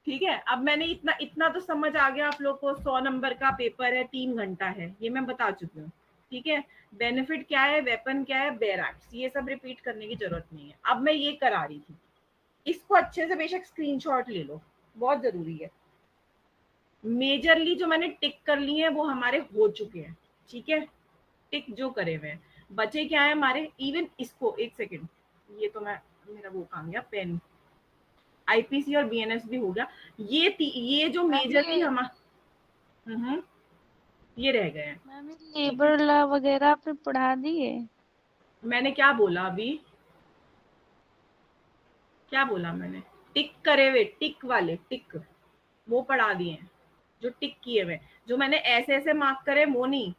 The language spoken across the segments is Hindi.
ठीक है, अब मैंने इतना इतना तो समझ आ गया आप लोग को। 100 नंबर का पेपर है, 3 घंटा है, ये मैं बता चुकी हूँ। ठीक है, बेनिफिट क्या है, वेपन क्या है, बेयर एक्ट्स, ये सब रिपीट करने की जरूरत नहीं है। अब मैं ये करा रही थी, इसको अच्छे से बेशक स्क्रीनशॉट ले लो, बहुत जरूरी है। मेजरली जो मैंने टिक कर लिए हैं वो हमारे हो चुके हैं। ठीक है, टिक जो करे हुए हैं, बचे क्या है हमारे, इवन इसको एक सेकेंड, ये तो मैं, मेरा वो काम गया पेन, आईपीसी और बीएनएस भी हो गया। ये जो मैम मेजरली ये हम ये रह गए हैं। मैम ये ठीक है, लेबर लॉ वगैरह आपने पढ़ा दिए? मैंने क्या बोला अभी, क्या बोला मैंने, टिक करे हुए, टिक वाले टिक वो पढ़ा दिए हैं, जो टिक किए हुए, जो मैंने ऐसे ऐसे मार्क करे वो नहीं,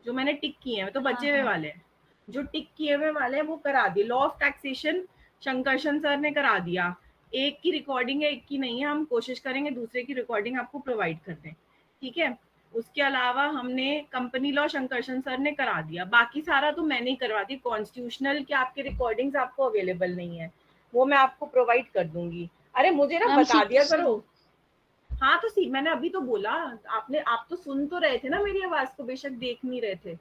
जो मैंने टिक किए हैं तो हाँ बचे हुए हाँ। वाले हैं। जो टिक किए हुए वाले हैं वो करा दिए। लॉ ऑफ टैक्सेशन शंकरशन सर ने करा दिया। एक की रिकॉर्डिंग है, एक की नहीं है, हम कोशिश करेंगे दूसरे की रिकॉर्डिंग आपको प्रोवाइड कर दें। ठीक है, उसके अलावा हमने कंपनी लॉ शंकरशन सर ने करा दिया, बाकी सारा तो मैंने ही करवा दी। कॉन्स्टिट्यूशनल के आपके रिकॉर्डिंग्स आपको अवेलेबल नहीं है, वो मैं आपको प्रोवाइड कर दूंगी। अरे मुझे ना मैम बता दिया सीपीसी। करो। हाँ तो सी मैंने अभी तो बोला, आपने, आप तो सुन तो रहे थे ना मेरी आवाज को, बेशक देख नहीं रहे थे।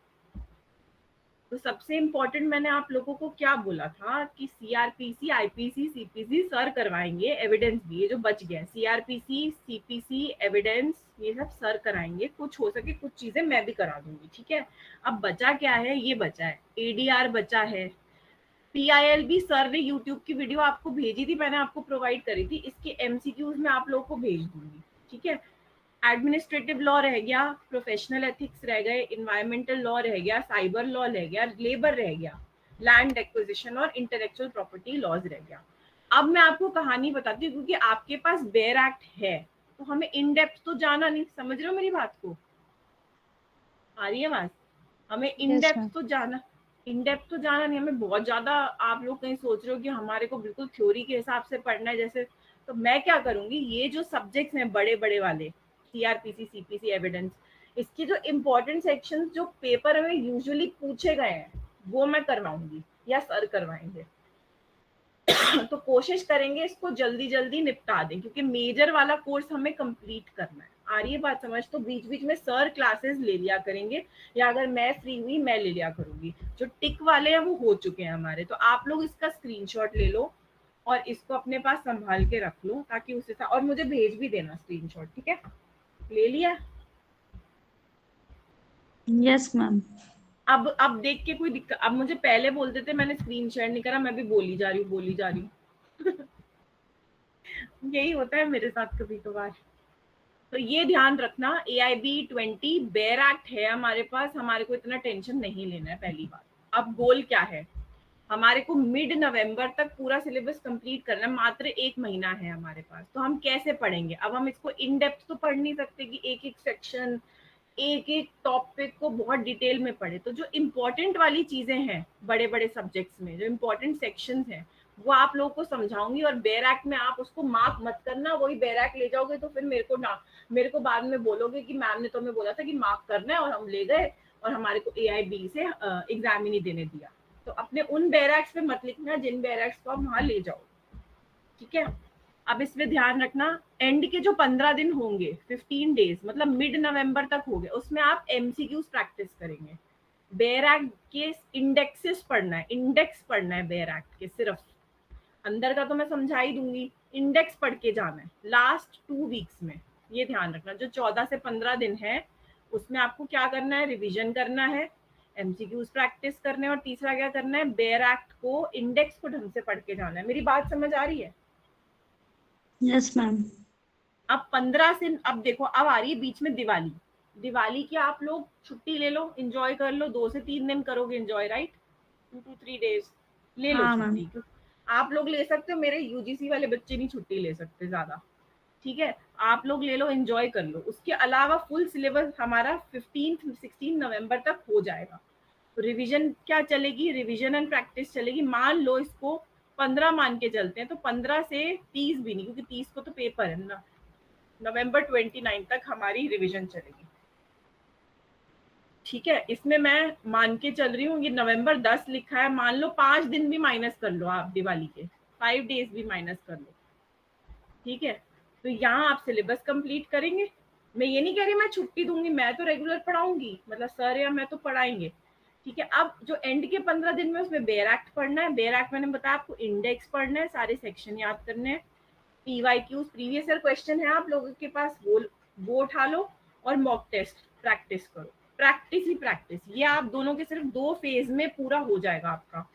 तो सबसे इम्पोर्टेंट मैंने आप लोगों को क्या बोला था कि सीआरपीसी, आईपीसी, सीपीसी सर करवाएंगे, एविडेंस भी, ये जो बच गया सीआरपीसी, सीपीसी, एविडेंस, ये सब सर कराएंगे। कुछ हो सके कुछ चीजें मैं भी करा दूंगी। ठीक है, अब बचा क्या है, ये बचा है एडीआर बचा है, पीआईएल भी सर ने यूट्यूब की वीडियो आपको भेजी थी, मैंने आपको प्रोवाइड करी थी, इसके एमसीक्यूज में आप लोगों को भेज दूंगी। ठीक है, एडमिनिस्ट्रेटिव लॉ रह गया, प्रोफेशनल एथिक्स रह गए, इन्वायरमेंटल लॉ रह गया, साइबर लॉ रह गया, लेबर रह गया, लैंड एक्विजिशन और इंटेलेक्चुअल प्रॉपर्टी लॉज रह गया। अब मैं आपको कहानी बताती हूँ, क्योंकि आपके पास बेयर एक्ट है तो हमें इन डेप्थ तो जाना नहीं, समझ रहे हो मेरी बात को, आ रही है आवाज, हमें इन यस डेप्थ मैम। तो जाना, इन डेप्थ तो जाना नहीं हमें बहुत ज्यादा। आप लोग कहीं सोच रहे हो कि हमारे को बिल्कुल थ्योरी के हिसाब से पढ़ना है जैसे, तो मैं क्या करूंगी, ये जो सब्जेक्ट्स हैं बड़े बड़े वाले, सीआरपीसी, सीपीसी, एविडेंस, इसके जो इम्पोर्टेंट सेक्शंस जो पेपर में यूजुअली पूछे गए हैं वो मैं करवाऊंगी या सर करवाएंगे। तो कोशिश करेंगे इसको जल्दी जल्दी निपटा दें, क्योंकि मेजर वाला कोर्स हमें कंप्लीट करना है। आ रही है बात समझ, तो बीच बीच में सर क्लासेस ले लिया करेंगे, या अगर मैं फ्री हुई मैं ले लिया करूंगी। जो टिक वाले हैं वो हो चुके हैं हमारे, तो आप लोग इसका स्क्रीनशॉट ले लो और इसको अपने पास संभाल के रख लो, ताकि उसे और मुझे भेज भी देना स्क्रीनशॉट। ठीक है, ले लिया। Yes ma'am. अब देख के कोई दिक्कत, अब मुझे पहले बोलते थे, मैंने स्क्रीन शेयर नहीं करा, मैं भी बोली जा रही हूँ, बोली जा रही हूँ। यही होता है मेरे साथ कभी कभार। तो ये ध्यान रखना, AIB 20 बेयर एक्ट है हमारे पास, हमारे को इतना टेंशन नहीं लेना है पहली बात। अब गोल क्या है, हमारे को मिड नवंबर तक पूरा सिलेबस कंप्लीट करना है, मात्र 1 महीना है हमारे पास। तो हम कैसे पढ़ेंगे, अब हम इसको इन डेप्थ तो पढ़ नहीं सकते कि एक एक सेक्शन, एक एक टॉपिक को बहुत डिटेल में पढ़े। तो जो इम्पोर्टेंट वाली चीजें हैं बड़े बड़े सब्जेक्ट्स में, जो इम्पोर्टेंट सेक्शंस हैं, वो आप लोगों को समझाऊंगी। और बेयर एक्ट में आप उसको मार्क मत करना, वही बेयर एक्ट ले जाओगे तो फिर मेरे को बाद में बोलोगे कि मैम ने तो हमें बोला था कि मार्क करना है और हम ले गए और हमारे को AIB से एग्जाम ही नहीं देने दिया। तो अपने उन बेयर एक्ट्स पे मत लिखना जिन बेयर एक्ट्स को आप वहां ले जाओ। ठीक है, अब इसमें ध्यान रखना, एंड के जो 15 दिन होंगे, 15 डेज, मतलब मिड नवंबर तक हो गए, उसमें आप MCQs प्रैक्टिस करेंगे। बेयर एक्ट के इंडेक्सेस पढ़ना है, इंडेक्स पढ़ना है बेयर एक्ट के सिर्फ, अंदर का तो मैं समझा ही दूंगी, इंडेक्स पढ़ के जाना है लास्ट 2 वीक्स में। ये ध्यान रखना, जो 14 से 15 दिन है उसमें आपको क्या करना है, रिविजन करना है, MCQs प्रैक्टिस करने, और तीसरा क्या करना है, बेयर एक्ट को इंडेक्स को ढंग से पढ़ के जाना है। मेरी बात समझ आ रही है? Yes ma'am. अब 15 से, अब देखो अब आ रही है बीच में दिवाली, दिवाली की आप लोग छुट्टी ले लो, एंजॉय कर लो, 2 से 3 दिन करोगे एंजॉय, राइट, 2 to 3 days ले लो हाँ मैम। छुट्टी। आप लोग ले सकते हो, मेरे यूजीसी वाले बच्चे नहीं छुट्टी ले सकते ज्यादा। ठीक है, आप लोग ले लो, एंजॉय कर लो। उसके अलावा फुल सिलेबस हमारा 15 16 नवंबर तक हो जाएगा। रिवीजन क्या चलेगी, रिवीजन एंड प्रैक्टिस चलेगी। मान लो इसको 15 मान के चलते हैं, तो 15 से 30 भी नहीं, क्योंकि 30 को तो पेपर है ना, November 29 तक हमारी रिवीजन चलेगी। ठीक है, इसमें मैं मान के चल रही हूँ, ये November 10 लिखा है, मान लो 5 दिन भी माइनस कर लो आप दिवाली के, 5 days भी माइनस कर लो। ठीक है, तो यहाँ आप सिलेबस कंप्लीट करेंगे। मैं ये नहीं कह रही मैं छुट्टी दूंगी, मैं तो रेगुलर पढ़ाऊंगी, मतलब सर या मैं तो पढ़ाएंगे, ठीक है। अब जो एंड के 15 दिन में उसमें बेयर एक्ट पढ़ना है। बेयर एक्ट मैंने बताया आपको इंडेक्स पढ़ना है, सारे सेक्शन याद करने हैं, पीवाईक्यूज प्रीवियस ईयर क्वेश्चन है आप लोगों के पास, वो उठा लो और मॉक टेस्ट प्रैक्टिस करो। प्रैक्टिस ही प्रैक्टिस, ये आप दोनों के सिर्फ 2 फेज में पूरा हो जाएगा आपका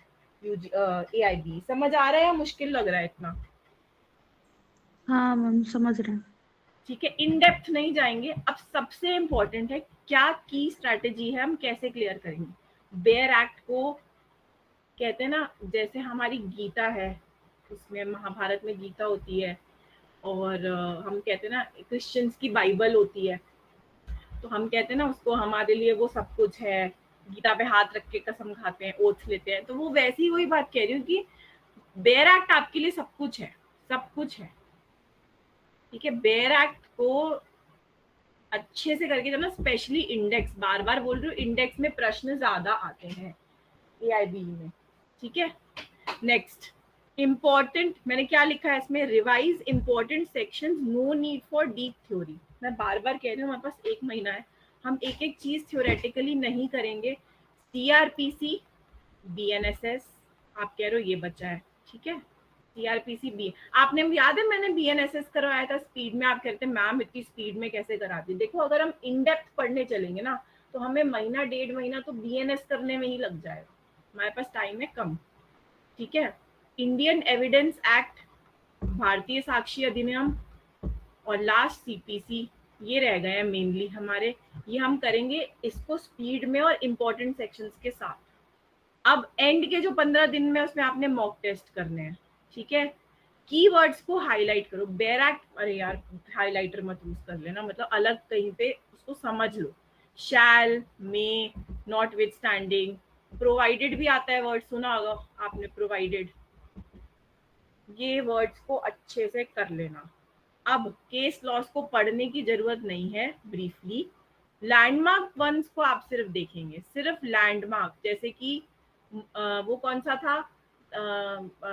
AIB। समझ आ रहा है या मुश्किल लग रहा है इतना? हाँ मैम समझ रहे हैं। ठीक है, इन डेप्थ नहीं जाएंगे। अब सबसे इम्पोर्टेंट है क्या की स्ट्रैटेजी है, हम कैसे क्लियर करेंगे। बेयर एक्ट को कहते हैं ना, जैसे हमारी गीता है, उसमें महाभारत में गीता होती है, और हम कहते हैं ना क्रिश्चियंस की बाइबल होती है, तो हम कहते हैं ना उसको हमारे लिए वो सब कुछ है, गीता पे हाथ रख के कसम खाते हैं, ओथ लेते हैं, तो वो वैसी वही बात कह रही हूँ कि बेयर एक्ट आपके लिए सब कुछ है, सब कुछ है, ठीक है। बेयर एक्ट को अच्छे से करके जब स्पेशली इंडेक्स, बार बार बोल रही हूँ, इंडेक्स में प्रश्न ज्यादा आते हैं AIB में, ठीक है। नेक्स्ट, इम्पोर्टेंट मैंने क्या लिखा है इसमें, revise important sections, no need for deep theory. मैं बार बार कह रही हूँ, हमारे पास 1 महीना है, हम एक एक चीज थ्योरेटिकली नहीं करेंगे। CRPC, BNSS, आप कह रहे हो ये बच्चा है, ठीक है। CRPC बी, आपने याद है मैंने BNSS करवाया था स्पीड में, आप कहते हैं मैम इतनी स्पीड में कैसे कराती। देखो अगर हम इन डेप्थ पढ़ने चलेंगे ना, तो हमें महीना 1.5 महीना तो BNS करने में ही लग जाएगा, हमारे पास टाइम है कम, ठीक है। इंडियन एविडेंस एक्ट, भारतीय साक्षी अधिनियम, और लास्ट CPC, ये रह गए हैं मेनली हमारे। ये हम करेंगे इसको स्पीड में और इम्पोर्टेंट सेक्शंस के साथ। अब एंड के जो 15 दिन में उसमें आपने मॉक टेस्ट करने हैं, ठीक है। कीवर्ड्स को हाईलाइट करो। बेयर एक्ट, अरे यार हाईलाइटर मत यूज कर लेना, मतलब अलग कहीं पे उसको समझ लो। शैल, मे, नॉट विथ स्टैंडिंग, प्रोवाइडेड भी आता है वर्ड, सुना होगा आपने प्रोवाइडेड, ये वर्ड्स को अच्छे से कर लेना। अब केस लॉस को पढ़ने की जरूरत नहीं है, ब्रीफली लैंडमार्क वंस को आप सिर्फ देखेंगे, सिर्फ लैंडमार्क, जैसे कि वो कौन सा था,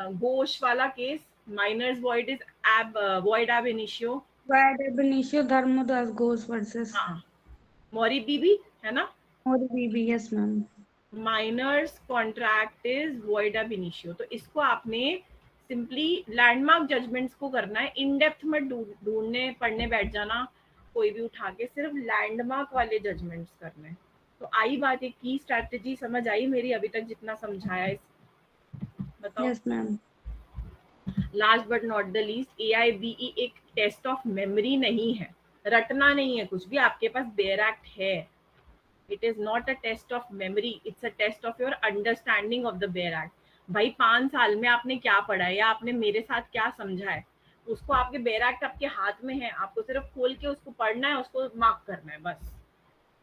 घोष वाला केस, minors void is ab void ab initio, void ab initio Dharmadas Ghosh versus हाँ, मौरी बीबी है ना, और Bibi, yes ma'am. Minors contract is void ab initio. तो इसको आपने सिंपली लैंडमार्क जजमेंट्स को करना है, इन डेप्थ में ढूंढने पढ़ने बैठ जाना कोई भी उठा के, सिर्फ लैंडमार्क वाले जजमेंट्स करने हैं। तो आई बात, एक की स्ट्रैटेजी समझ आई मेरी अभी तक जितना समझाया इस, बताओ। Yes ma'am. Last but not the least, AIBE एक टेस्ट ऑफ मेमोरी नहीं है, रटना नहीं है कुछ भी, आपके पास बेयर एक्ट है। It is not a test of memory, it's a test of your understanding of the bare act. भाई 5 साल में आपने क्या पढ़ा है या आपने मेरे साथ क्या समझा है, उसको आपके बेयर एक्ट आपके हाथ में है, आपको सिर्फ खोल के उसको पढ़ना है, उसको मार्क करना है बस।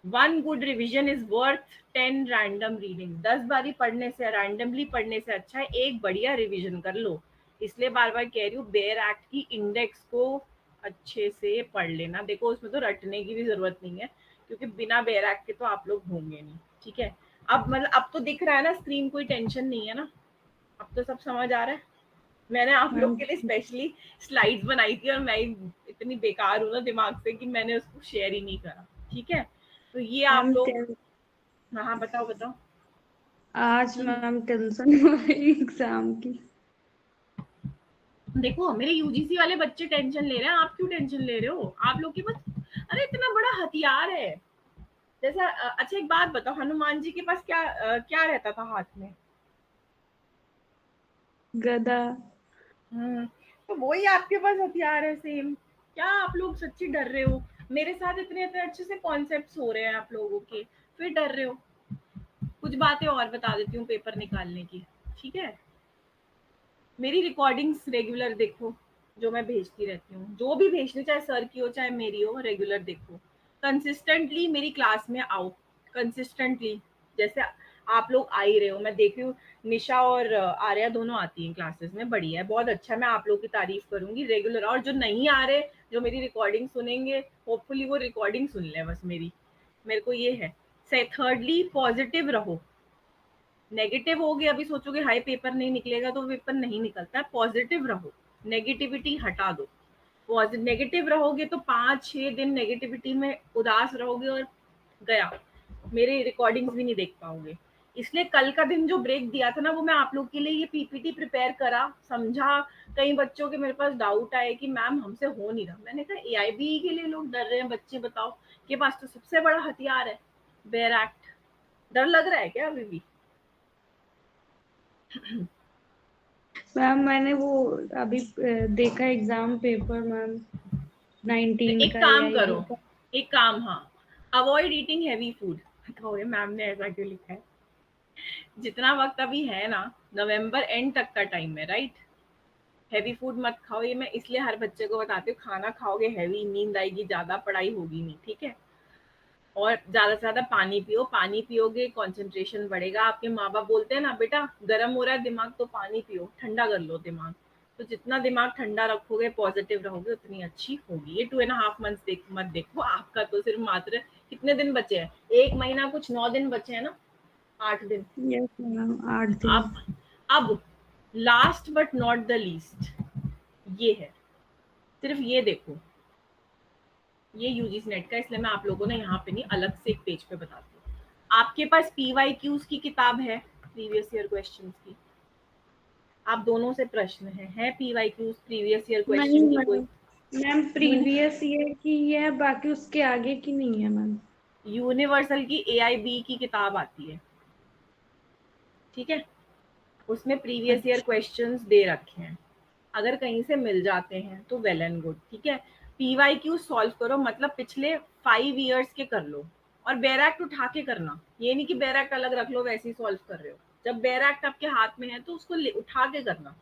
1 good revision is worth 10 random reading. 10 बारी पढ़ने से, रैंडमली पढ़ने से अच्छा है एक बढ़िया रिविजन कर लो। इसलिए बार बार कह रही हूँ, बेयर एक्ट की इंडेक्स को अच्छे से पढ़ लेना। देखो उसमें तो रटने की भी जरूरत नहीं है, क्योंकि बिना बेयर एक्ट के तो आप लोग होंगे नहीं, ठीक है। अब मतलब अब तो दिख रहा है ना स्क्रीन, कोई टेंशन नहीं है ना, अब तो सब समझ आ रहा है। मैंने आप लोग मैम के लिए स्पेशली स्लाइड्स बनाई थी, और मैं इतनी बेकार हूँ ना दिमाग से कि मैंने उसको शेयर ही नहीं करा, ठीक है। तो ये आप मैम लोग, हाँ हाँ बताओ बताओ। आज मैम टेंशन एग्जाम की। देखो मेरे UGC वाले बच्चे टेंशन ले रहे हैं, आप क्यों टेंशन ले रहे हो, आप लोग के पास अरे इतना बड़ा हथियार है। जैसा अच्छा एक बात बताओ, हनुमान जी के पास क्या रहता था हाथ में? गदा। तो वही आपके पास हथियार है सेम। क्या आप लोग सच्ची डर रहे हो? मेरे साथ इतने इतने अच्छे से कॉन्सेप्ट्स हो रहे हैं आप लोगों के, फिर डर रहे हो। कुछ बातें और बता देती हूँ पेपर निकालने की, ठीक है। मेरी रिकॉर्डिंग्स रेगुलर देखो, जो मैं भेजती रहती हूँ, जो भी भेजती हूँ, चाहे सर की हो चाहे मेरी हो, रेगुलर देखो। कंसिस्टेंटली मेरी क्लास में आओ, कंसिस्टेंटली, जैसे आप लोग आ ही रहे हो, मैं देख रही हूँ निशा और आर्या दोनों आती हैं क्लासेस में, बढ़िया है, बहुत अच्छा है, मैं आप लोग की तारीफ करूंगी रेगुलर। और जो नहीं आ रहे, जो मेरी रिकॉर्डिंग सुनेंगे, होपफुली वो रिकॉर्डिंग सुन ले बस मेरी, मेरे को ये है। से थर्डली पॉजिटिव रहो, नेगेटिव हो गया, अभी सोचोगे हाई पेपर नहीं निकलेगा, तो पेपर नहीं निकलता है, पॉजिटिव रहो, नेगेटिविटी हटा दो। पॉजिटिव नेगेटिव रहोगे तो 5-6 दिन नेगेटिविटी में उदास रहोगे और गया, मेरे रिकॉर्डिंग्स भी नहीं देख पाओगे। इसलिए कल का दिन जो ब्रेक दिया था ना, वो मैं आप लोग के लिए ये पीपीटी प्रिपेयर करा, समझा। कई बच्चों के मेरे पास डाउट आए कि मैम हमसे हो नहीं रहा। मैंने कहा एआईबी के लिए लोग डर रहे हैं, बच्चे बताओ, के पास तो सबसे बड़ा हथियार है बेयर एक्ट। डर लग रहा है क्या अभी भी? मैम मैंने वो अभी देखा एग्जाम पेपर मैम 19 एक का काम एआईबी करो, का। एक काम, हाँ, अवॉइड ईटिंग हैवी फूड। कहोगे मैम ने ऐसा क्यों लिखा है? जितना वक्त अभी है ना, नवंबर एंड तक का टाइम है, राइट? हैवी फूड मत खाओ, ये मैं इसलिए हर बच्चे को बताती हूँ। खाना खाओगे हैवी, नींद आएगी ज्यादा, पढ़ाई होगी नहीं, ठीक है? और ज्यादा से ज्यादा पानी पियो, पानी पियोगे कंसंट्रेशन बढ़ेगा। आपके माँ बाप बोलते हैं ना, बेटा गर्म हो रहा है दिमाग तो पानी पियो, ठंडा कर लो दिमाग। तो जितना दिमाग ठंडा रखोगे, पॉजिटिव रहोगे, उतनी अच्छी होगी। ये 2.5 मंथ्स मत देखो, आपका तो सिर्फ मात्र कितने दिन बचे हैं? 1 महीना कुछ 9 दिन बचे हैं ना, 8 दिन। यस मैम 8 दिन। अब last but not the least ये है, सिर्फ ये देखो, ये यूजीसी नेट का, इसलिए मैं आप लोगों ने यहाँ पे नहीं, अलग से एक पेज पे बताती हूँ। आपके पास पीवाईक्यूज की किताब है, प्रीवियस ईयर क्वेश्चंस की? आप दोनों से प्रश्न है पीवाईक्यूज प्रीवियस ईयर नहीं क्वेश्चन की कोई? मैम, मैम प्रीवियस ईयर की है, बाकी उसके आगे की नहीं है मैम। यूनिवर्सल की एआईबी की किताब आती है, ठीक है? उसमें प्रीवियस ईयर अच्छा क्वेश्चंस दे रखे हैं। अगर कहीं से मिल जाते हैं तो वेल एंड गुड, ठीक है? पीवाईक्यू सॉल्व करो, मतलब पिछले 5 ईयर्स के कर लो, और बेयर एक्ट उठा के करना। ये नहीं कि बेयर एक्ट अलग रख लो वैसे ही सॉल्व कर रहे हो। जब बेयर एक्ट आपके हाथ में है तो उसको उठा के करना।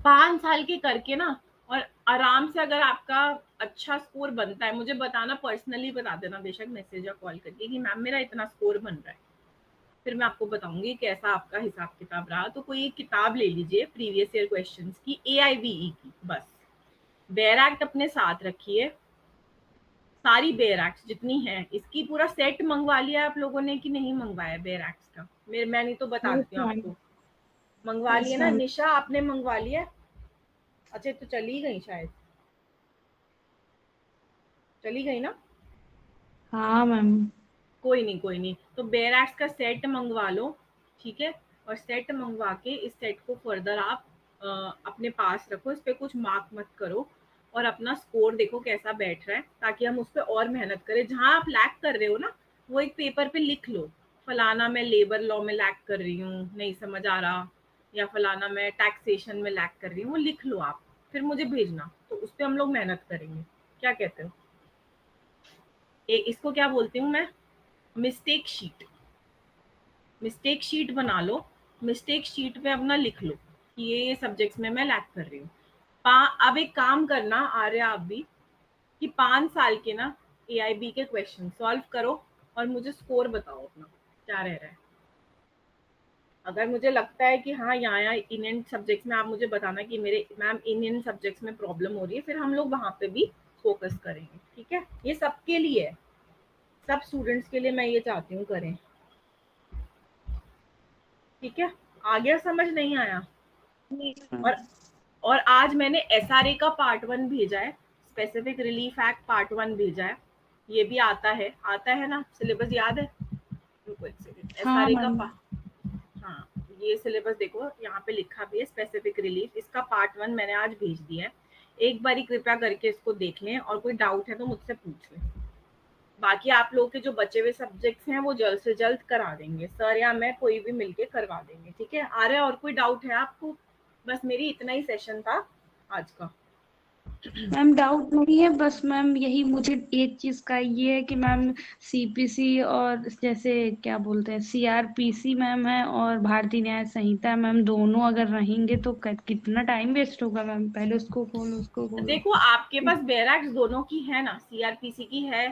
5 साल के करके ना, और आराम से अगर आपका अच्छा स्कोर बनता है, मुझे बताना, पर्सनली बता देना बेशक मैसेज या कॉल करके कि मैम मेरा इतना स्कोर बन रहा है। फिर मैं आपको बताऊंगी कैसा आपका हिसाब किताब रहा। तो कोई एक किताब ले लीजिए प्रीवियस ईयर क्वेश्चंस की, एआईबीई की, बस बेयर एक्ट अपने साथ रखिए, सारी बेयर एक्ट जितनी है, इसकी पूरा सेट मंगवा लिया आप लोगों ने कि नहीं मंगवाया बेयर एक्ट का? मैं नहीं तो बता यस देती हूँ मैम। आपको। मंगवा यस लिए ना मैम। निशा, आपने मंगवा लिया? अच्छा तो चली गई, शायद चली गई ना। हाँ मैम। कोई नहीं, कोई नहीं, तो बेयर एक्ट का सेट मंगवा लो, ठीक है? और सेट मंगवा के इस सेट को फर्दर आप अपने पास रखो, इस पे कुछ मार्क मत करो, और अपना स्कोर देखो कैसा बैठ रहा है, ताकि हम उस पर और मेहनत करें। जहाँ आप लैक कर रहे हो ना, वो एक पेपर पे लिख लो, फलाना मैं लेबर लॉ में लैक कर रही हूँ, नहीं समझ आ रहा, या फलाना मैं टैक्सेशन में लैक कर रही हूँ, वो लिख लो आप, फिर मुझे भेजना, तो उस पर हम लोग मेहनत करेंगे। क्या कहते हो? इसको क्या बोलती हूँ मैं? Mistake sheet. मिस्टेक शीट बना लो, मिस्टेक शीट पे अपना लिख लो कि ये सब्जेक्ट्स में मैं लैक कर रही हूँ। अब एक काम करना आ रहा आप भी, कि 5 साल के ना एआईबी के क्वेश्चन सॉल्व करो, और मुझे स्कोर बताओ अपना क्या रह रहा है। अगर मुझे लगता है कि हाँ यहाँ इन सब्जेक्ट्स में, आप मुझे बताना कि मेरे मैम इन सब्जेक्ट्स में प्रॉब्लम हो रही है, फिर हम लोग वहां पे भी फोकस करेंगे, ठीक है? ये सबके लिए है, सब स्टूडेंट्स के लिए मैं ये चाहती हूँ करें, ठीक है? आ गया समझ, नहीं आया? और और आज मैंने एसआरए का पार्ट 1 भेजा है, स्पेसिफिक रिलीफ एक्ट पार्ट 1 भेजा है। ये भी आता है ना, सिलेबस याद है? रुको एक सेकंड, हाँ एसआरए का मैम। हाँ, ये सिलेबस देखो यहाँ पे लिखा भी है, स्पेसिफिक रिलीफ, इसका पार्ट 1 मैंने आज भेज दिया है। एक बारी कृपया करके इसको देख लें, और कोई डाउट है तो मुझसे पूछ लें। बाकी आप लोग के जो बचे हुए सब्जेक्ट्स हैं वो जल्द से जल्द करा देंगे, सर या मैं कोई भी मिलके करवा देंगे, ठीक है? आ रहा है? और कोई डाउट है आपको? बस मेरी इतना ही सेशन था आज का। मैम डाउट नहीं है, बस मैम यही मुझे एक चीज का ये है कि मैम सीपीसी और जैसे क्या बोलते हैं सीआरपीसी मैम है और भारतीय न्याय संहिता मैम, दोनों अगर रहेंगे तो कितना टाइम वेस्ट होगा मैम, पहले उसको खोलो उसको खोलो। देखो आपके पास बैरक्स दोनों की है ना, सीआरपीसी की है,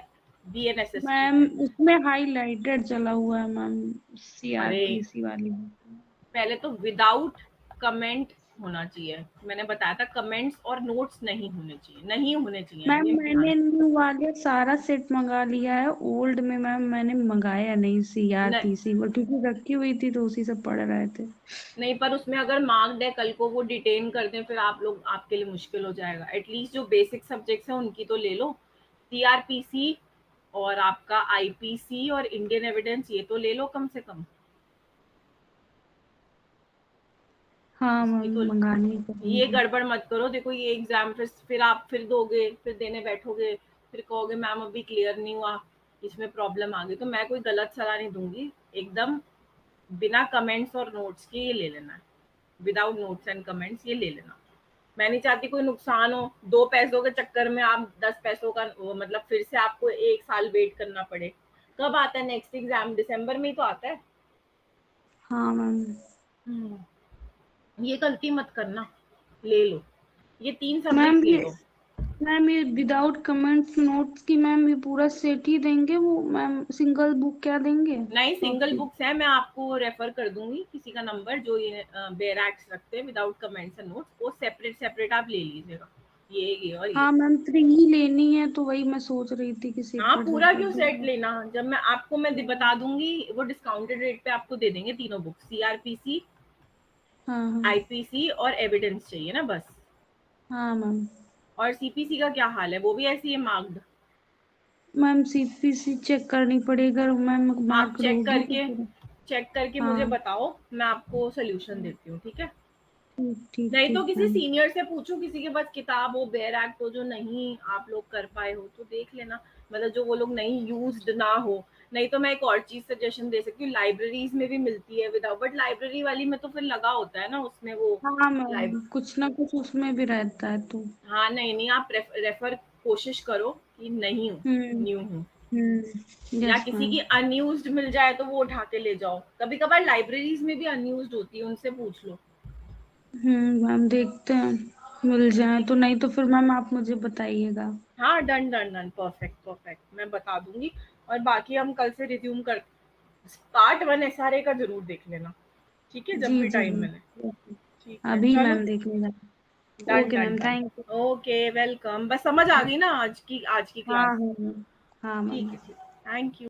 बीएनएसएस की मैम है। उसमें हाईलाइटेड चला हुआ है मैम, अरे सीआरपीसी वाली। पहले तो विदाउट कमेंट होना चाहिए। मैंने बताया था कमेंट्स और नोट्स नहीं होने चाहिए, नहीं होने चाहिए मैम ये मैंने ध्यान। न्यू वाले सारा सेट मंगा लिया है, ओल्ड में मैम मैंने मंगाया नहीं नहीं CRPC वो, क्योंकि रखी हुई थी तो उसी से पढ़ रहे थे। नहीं, पर उसमें अगर मार्क्ड है, कल को वो डिटेन कर दें फिर आप लोग, आपके लिए मुश्किल हो जाएगा। एटलीस्ट जो बेसिक सब्जेक्ट्स हैं उनकी तो ले लो। सीआरपीसी और आपका आईपीसी और इंडियन एविडेंस, ये तो ले लो कम से कम। हाँ इसकी मैम तो मंगानी ये पड़ेगी। गड़बड़ मत करो। देखो ये एग्जाम फिर आप फिर दोगे, फिर देने बैठोगे, फिर कहोगे मैम अभी क्लियर नहीं हुआ, इसमें प्रॉब्लम आ गई। तो मैं कोई गलत सलाह नहीं दूंगी, एकदम बिना कमेंट्स और नोट्स के ये ले लेना है। विदाउट नोट्स एंड कमेंट्स ये ले लेना। मैं नहीं चाहती कोई नुकसान हो, 2 पैसों के चक्कर में आप 10 पैसों का मतलब फिर से आपको 1 साल वेट करना पड़े। कब आता है नेक्स्ट एग्जाम? दिसंबर में ही तो आता है। हाँ मैम। ये गलती मत करना, ले लो, ये 3 सब्जेक्ट मैम ले ये लो। मैम ये विदाउट कमेंट्स नोट्स की मैम ये पूरा सेट ही देंगे वो मैम, सिंगल बुक क्या देंगे? नहीं, सिंगल कॉपी। बुक्स है, मैं आपको रेफर कर दूंगी किसी का नंबर जो ये बेरैक्स रखते हैं विदाउट कमेंट्स एंड नोट्स, वो सेपरेट सेपरेट आप ले लीजिएगा, ये और ये। हाँ मैम 3 ही लेनी है, तो वही मैं सोच रही थी कि हाँ, सेपरेट पूरा सेपरेट क्यों दे सेट दो। लेना, जब मैं आपको बता दूंगी वो डिस्काउंटेड रेट पे आपको दे देंगे तीनों बुक। सीआरपीसी, हाँ हाँ। आईपीसी और एविडेंस चाहिए ना बस। हाँ मैम। और सीपीसी का क्या हाल है? वो भी ऐसी है मार्क्ड? मैम CPC चेक करनी पड़ेगा मैम, आप मार्क्ड होगी तो फिर। चेक करके मुझे हाँ बताओ, मैं आपको सोल्यूशन देती हूँ, ठीक है? ठीक ठीक नहीं तो ठीक किसी मैम। सीनियर से पूछो, किसी के पास किताब हो, बेयर एक्ट हो, जो नहीं आप लोग कर पाए हो तो देख लेना, मतलब जो वो लोग नहीं यूज्ड ना हो। नहीं तो मैं एक और चीज सजेशन दे सकती हूँ, लाइब्रेरीज में भी मिलती है विदाउट, बट लाइब्रेरी वाली में तो फिर लगा होता है ना उसमें वो हाँ लाइब मैम कुछ ना कुछ उसमें भी रहता है तो। हाँ, नहीं नहीं, आप रेफर कोशिश करो कि नहीं हूँ, हम्म। न्यू हूँ। या यस किसी मैम। की अनयूज्ड मिल जाए तो वो उठा के ले जाओ, कभी कभार लाइब्रेरीज में भी अनयूज्ड होती है, उनसे पूछ लो। मैम देखते हैं मिल जाए ठीक तो, है, नहीं तो फिर मैम आप मुझे बताइएगा। हाँ, done done done, perfect perfect, मैं बता दूंगी। और बाकी हम कल से रिज्यूम कर, पार्ट 1 एसआरए का जरूर देख लेना, ठीक है, जब जी भी जी टाइम जी। मिले। ठीक है, अभी चलो, मैम देखने जा। Done okay done ma'am done. Thank you. Okay, welcome. बस समझ आ गई ना आज की हाँ क्लास? हाँ हाँ ठीक मैम। है, ठीक, थैंक यू।